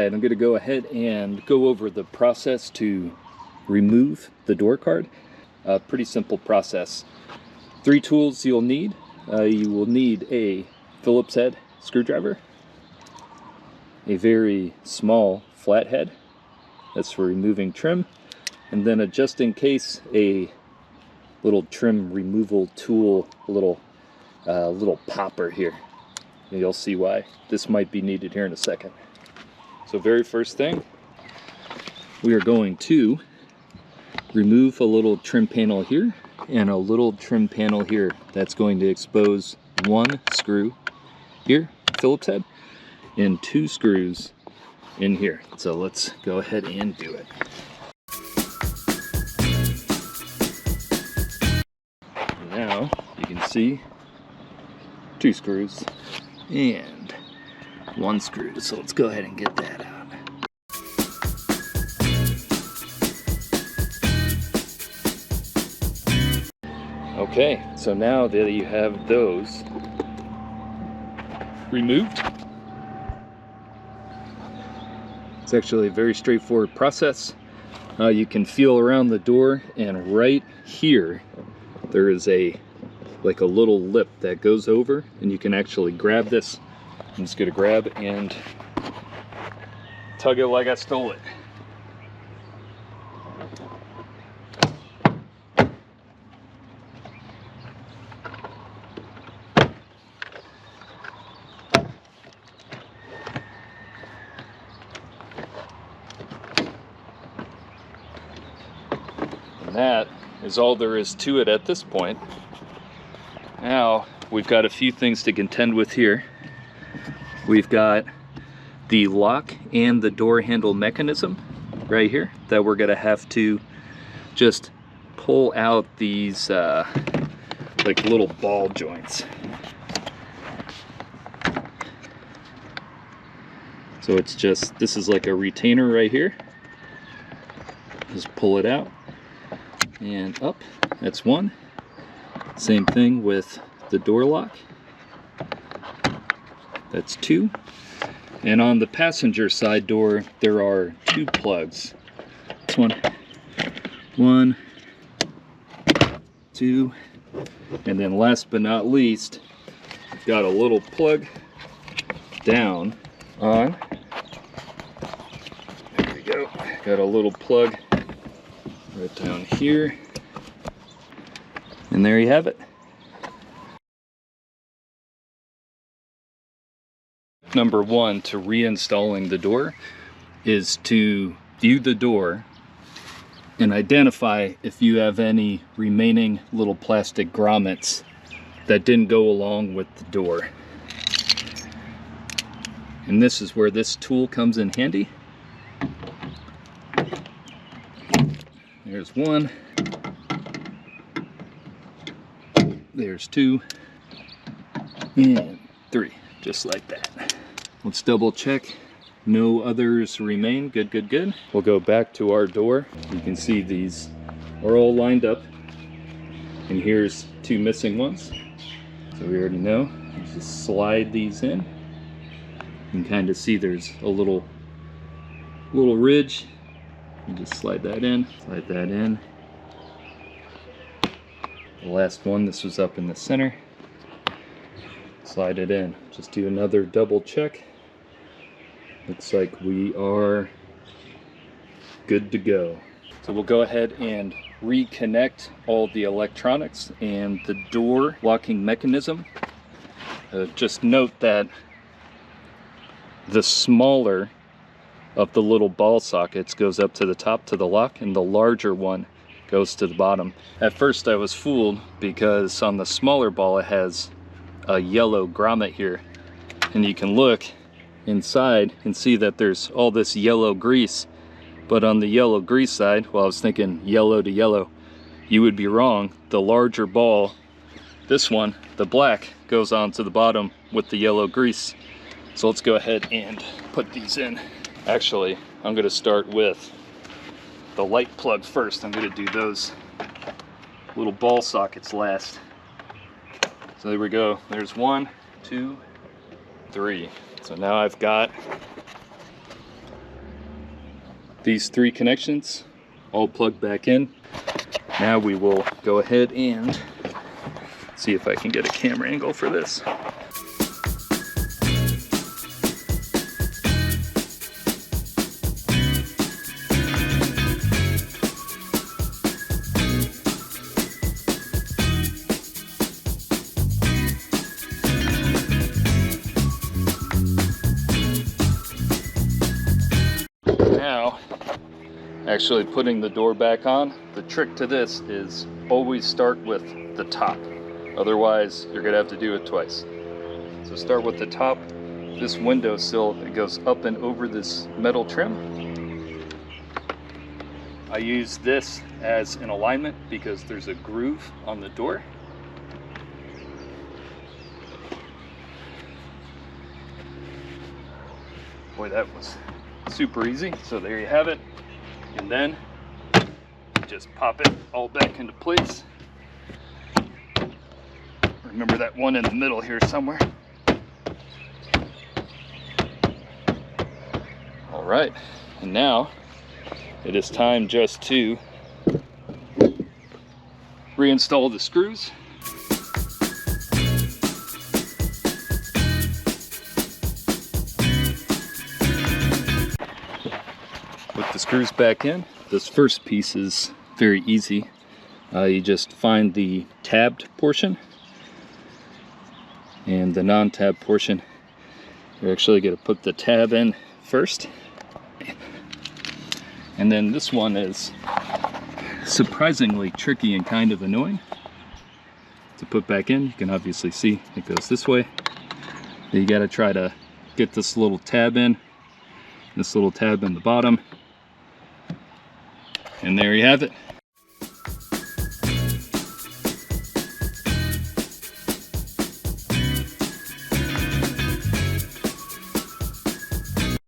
Alright, I'm going to go ahead and go over the process to remove the door card. Pretty simple process. 3 tools you'll need. You will need a Phillips head screwdriver, a very small flathead, that's for removing trim, and then a just in case a little trim removal tool, a little popper here. And you'll see why this might be needed here in a second. So very first thing, we are going to remove a little trim panel here and a little trim panel here. That's going to expose 1 screw here, Phillips head, and 2 screws in here. So let's go ahead and do it. Now you can see 2 screws and 1 screw. So let's go ahead and get that out. Okay, so now that you have those removed, it's actually a very straightforward process. You can feel around the door, and right here there is like a little lip that goes over, and you can actually grab this. I'm just gonna grab and tug it like I stole it. And that is all there is to it at this point. Now we've got a few things to contend with here. We've got the lock and the door handle mechanism right here that we're gonna have to just pull out these like little ball joints. So it's just, this is like a retainer right here. Just pull it out and up. That's 1. Same thing with the door lock. That's 2. And on the passenger side door, there are 2 plugs. This one, 2, and then last but not least, got a little plug down on. There we go. Got a little plug right down here. And there you have it. Number 1 to reinstalling the door is to view the door and identify if you have any remaining little plastic grommets that didn't go along with the door. And this is where this tool comes in handy. There's 1. There's 2. And 3. Just like that. Let's double check. No others remain. Good, good, good. We'll go back to our door. You can see these are all lined up. And here's 2 missing ones. So we already know. You just slide these in. You can kind of see there's a little ridge. You just slide that in, slide that in. The last one, this was up in the center. Slide it in. Just do another double check. Looks like we are good to go. So we'll go ahead and reconnect all the electronics and the door locking mechanism. Just note that the smaller of the little ball sockets goes up to the top to the lock, and the larger one goes to the bottom. At first I was fooled because on the smaller ball it has a yellow grommet here, and you can look inside and see that there's all this yellow grease. But on the yellow grease side, well, I was thinking yellow to yellow. You would be wrong. The larger ball, this one, the black, goes on to the bottom with the yellow grease. So let's go ahead and put these in. Actually, I'm going to start with the light plug first. I'm going to do those little ball sockets last. So there we go. There's 1, 2, 3. So now I've got these 3 connections all plugged back in. Now we will go ahead and see if I can get a camera angle for this. Now, actually putting the door back on, the trick to this is always start with the top. Otherwise, you're gonna have to do it twice. So start with the top. This windowsill, it goes up and over this metal trim. I use this as an alignment because there's a groove on the door. Boy, that was super easy. So there you have it. And then just pop it all back into place. Remember that one in the middle here somewhere. All right, and now it is time just to reinstall the screws. Put the screws back in. This first piece is very easy. You just find the tabbed portion and the non-tab portion. You're actually going to put the tab in first. And then this one is surprisingly tricky and kind of annoying to put back in. You can obviously see it goes this way. You got to try to get this little tab in, this little tab in the bottom. And there you have it.